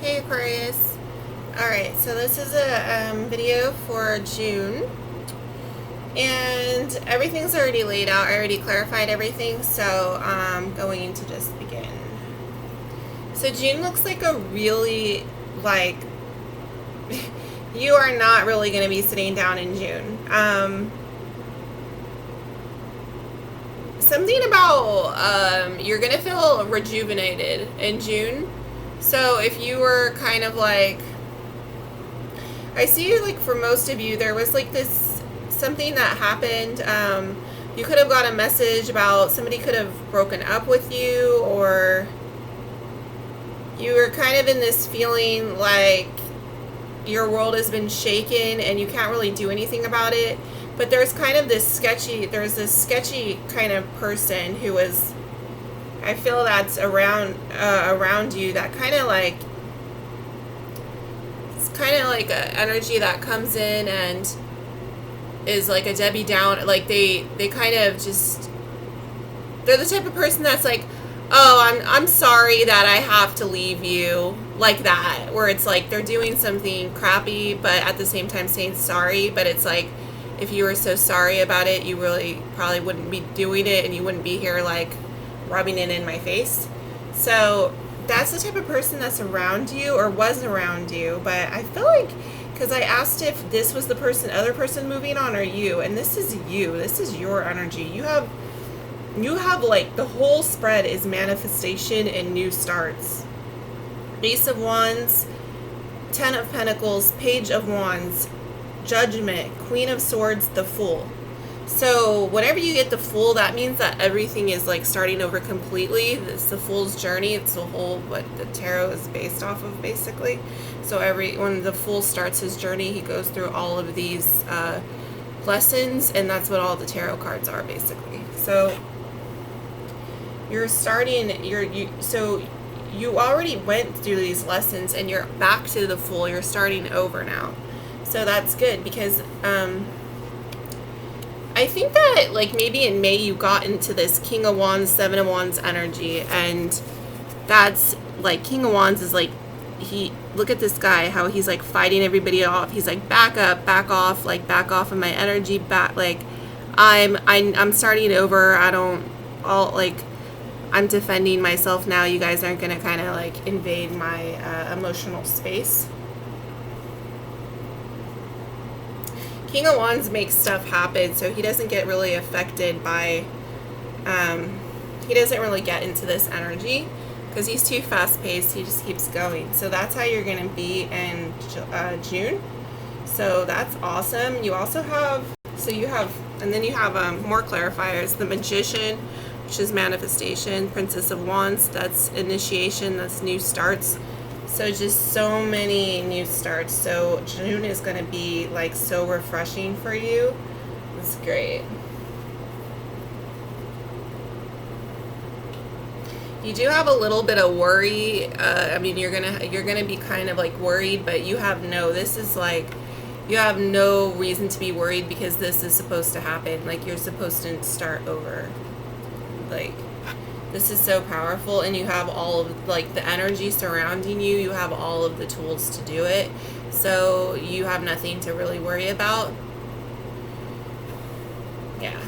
Hey Aquarius. Alright, so this is a video for June. And everything's already laid out. I already clarified everything, so I'm going to just begin. So June looks like a really, you are not really going to be sitting down in June. Something about you're going to feel rejuvenated in June. So if you were kind of like, I see like for most of you, there was like this, something that happened. You could have got a message about somebody could have broken up with you, or you were kind of in this feeling like your world has been shaken and you can't really do anything about it. But there's kind of this sketchy, there's this sketchy kind of person who was, I feel that's around you, that kind of like, it's kind of like an energy that comes in and is like a Debbie Downer. Like they kind of just, they're the type of person that's like, oh, I'm sorry that I have to leave you, like that, where it's like they're doing something crappy but at the same time saying sorry, but it's like, if you were so sorry about it, you really probably wouldn't be doing it and you wouldn't be here like rubbing it in my face. So that's the type of person that's around you or was around you. But I feel like, because I asked if this was the other person moving on or you, and this is you, this is your energy. You have like the whole spread is manifestation and new starts. Ace of Wands, 10 of Pentacles, Page of Wands, Judgment, Queen of Swords, the Fool. So whenever you get the Fool, that means that everything is like starting over completely. It's the Fool's journey. It's the whole, what the tarot is based off of, basically. So when the Fool starts his journey, he goes through all of these lessons, and that's what all the tarot cards are, basically. So you're starting, so you already went through these lessons and you're back to the Fool. You're starting over now. So that's good, because I think that like maybe in May you got into this King of Wands, Seven of Wands energy, and that's like King of Wands is like, look at this guy, how he's like fighting everybody off. He's like, back up, back off, like back off of my energy, back, like I'm starting over. I'm defending myself now. You guys aren't gonna kind of like invade my emotional space. King of Wands makes stuff happen, so he doesn't get really affected by, he doesn't really get into this energy because he's too fast-paced. He just keeps going. So that's how you're going to be in June. So that's awesome. You also have, and then you have more clarifiers. The Magician, which is manifestation. Princess of Wands, that's initiation, that's new starts. So just so many new starts. So June is going to be like so refreshing for you. It's great. You do have a little bit of worry. I mean, you're gonna be kind of like worried, but you have no reason to be worried, because this is supposed to happen. Like, you're supposed to start over. Like, this is so powerful, and you have all of like the energy surrounding you. You have all of the tools to do it. So you have nothing to really worry about. Yeah.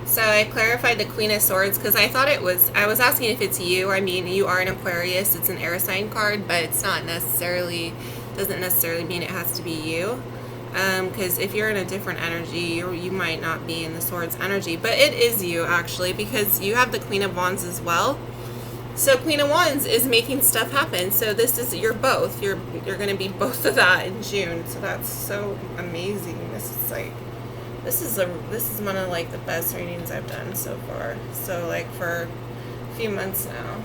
So I clarified the Queen of Swords because I thought I was asking if it's you. I mean, you are an Aquarius. It's an air sign card, but it's not necessarily, doesn't necessarily mean it has to be you. Because if you're in a different energy, you might not be in the Swords energy. But it is you, actually, because you have the Queen of Wands as well. So Queen of Wands is making stuff happen. So this is, you're both. You're going to be both of that in June. So that's so amazing. This is like, this is one of like the best readings I've done so far. So like for a few months now.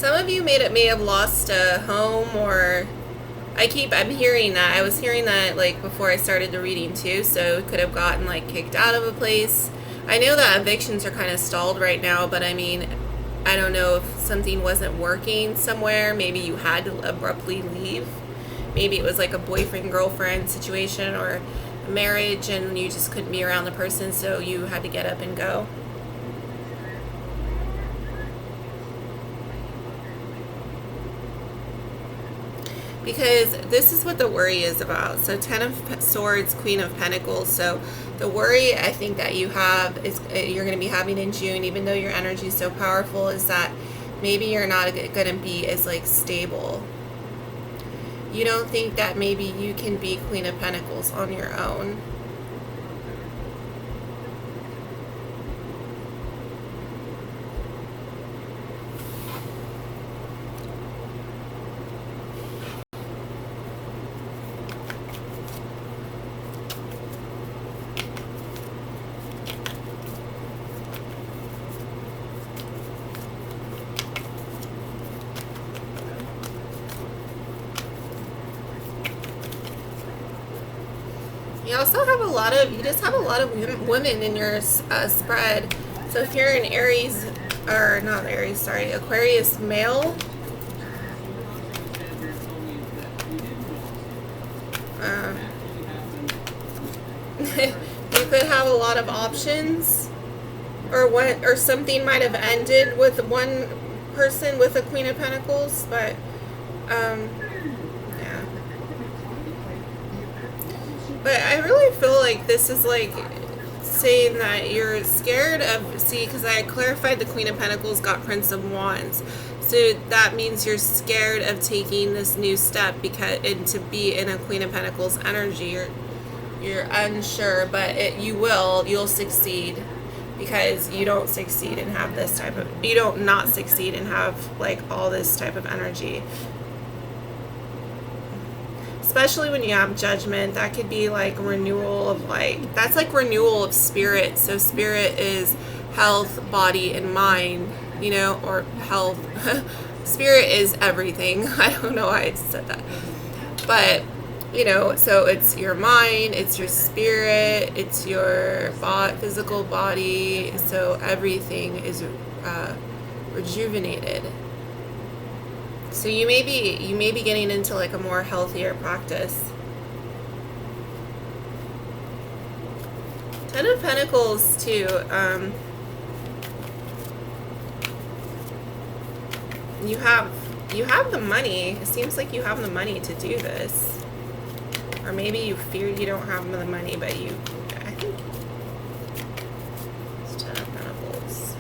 Some of you may have lost a home, or I'm hearing that. I was hearing that like before I started the reading too, so could have gotten like kicked out of a place. I know that evictions are kind of stalled right now, but I mean, I don't know if something wasn't working somewhere. Maybe you had to abruptly leave. Maybe it was like a boyfriend-girlfriend situation or a marriage and you just couldn't be around the person, so you had to get up and go. Because this is what the worry is about. So 10 of Swords, Queen of Pentacles. So the worry I think that you have is you're going to be having in June, even though your energy is so powerful, is that maybe you're not going to be as like stable. You don't think that maybe you can be Queen of Pentacles on your own. You also have you just have a lot of women in your spread. So if you're an Aries, or not Aries, sorry, Aquarius male, you could have a lot of options, or something might have ended with one person with a Queen of Pentacles, but yeah. But I really feel like this is like saying that you're scared of, see, because I clarified the Queen of Pentacles got Prince of Wands. So that means you're scared of taking this new step and to be in a Queen of Pentacles energy. You're unsure, but you'll succeed, because you don't succeed and have this type of, you don't not succeed and have like all this type of energy. Especially when you have Judgment, that could be like renewal of that's like renewal of spirit. So spirit is health, body, and mind, or health. Spirit is everything. I don't know why I said that. But, so it's your mind, it's your spirit, it's your physical body. So everything is rejuvenated. So you may be getting into like a more healthier practice. 10 of Pentacles too. You have the money. It seems like you have the money to do this, or maybe you fear you don't have the money, but I think it's 10 of Pentacles.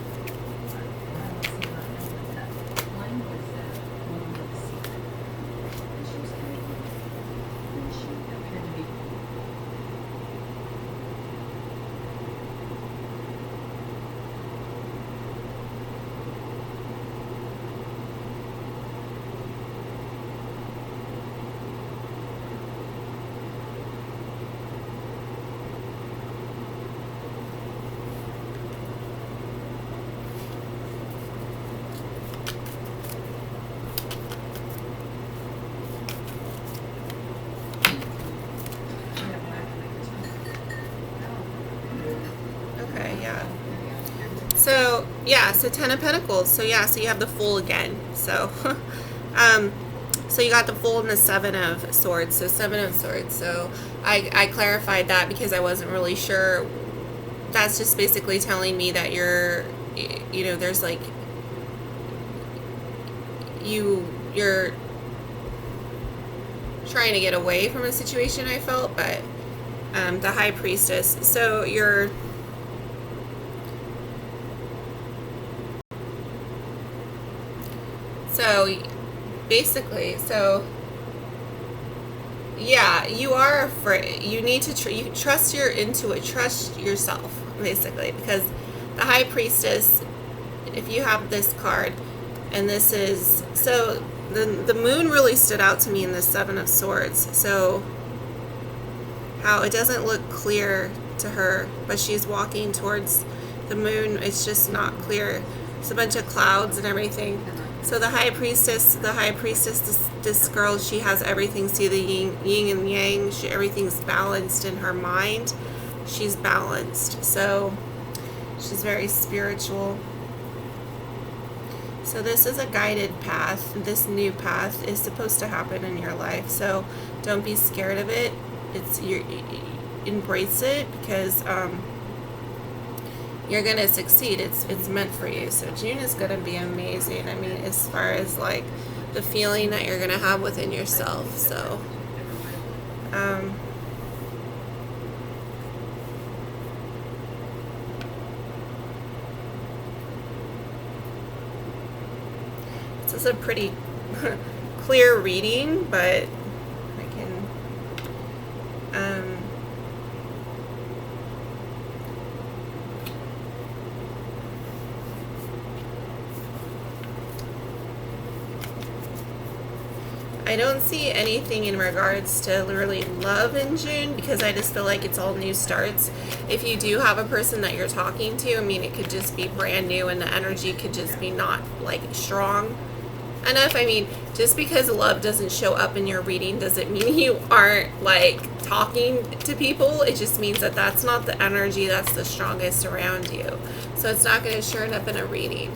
So 10 of Pentacles. So you have the Fool again. So, so you got the Fool and the 7 of Swords. So 7 of Swords. So I clarified that because I wasn't really sure. That's just basically telling me that you're there's like, you're trying to get away from a situation, I felt, but the High Priestess. So you're basically, yeah, you are afraid. You need to trust your intuition, trust yourself, basically, because the High Priestess, if you have this card, and this is, so the moon really stood out to me in the 7 of Swords. So how it doesn't look clear to her, but she's walking towards the moon. It's just not clear. It's a bunch of clouds and everything. So the High Priestess, this girl, she has everything. See the yin and yang. Everything's balanced in her mind. She's balanced. So she's very spiritual. So this is a guided path. This new path is supposed to happen in your life. So don't be scared of it. Embrace it, because you're gonna succeed. It's meant for you. So June is gonna be amazing. I mean, as far as like the feeling that you're gonna have within yourself. So this is a pretty clear reading, but I can I don't see anything in regards to really love in June, because I just feel like it's all new starts. If you do have a person that you're talking to, I mean, it could just be brand new and the energy could just be not like strong enough. I mean, just because love doesn't show up in your reading doesn't mean you aren't like talking to people. It just means that that's not the energy that's the strongest around you. So it's not going to show up in a reading.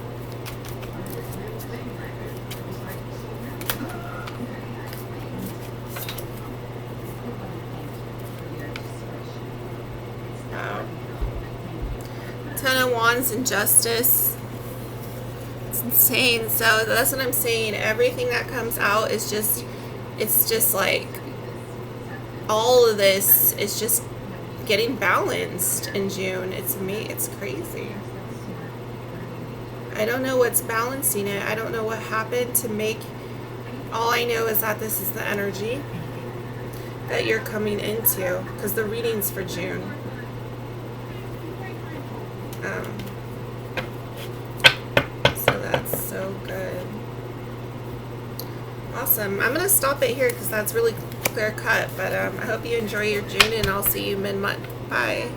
Ten of Wands and Justice. It's insane. So that's what I'm saying. Everything that comes out is just, it's just like all of this is just getting balanced in June. It's crazy. I don't know what's balancing it. I don't know what happened to make. All I know is that this is the energy that you're coming into, because the reading's for June. So that's so good. Awesome. I'm going to stop it here because that's really clear cut. But I hope you enjoy your June, and I'll see you mid-month. Bye.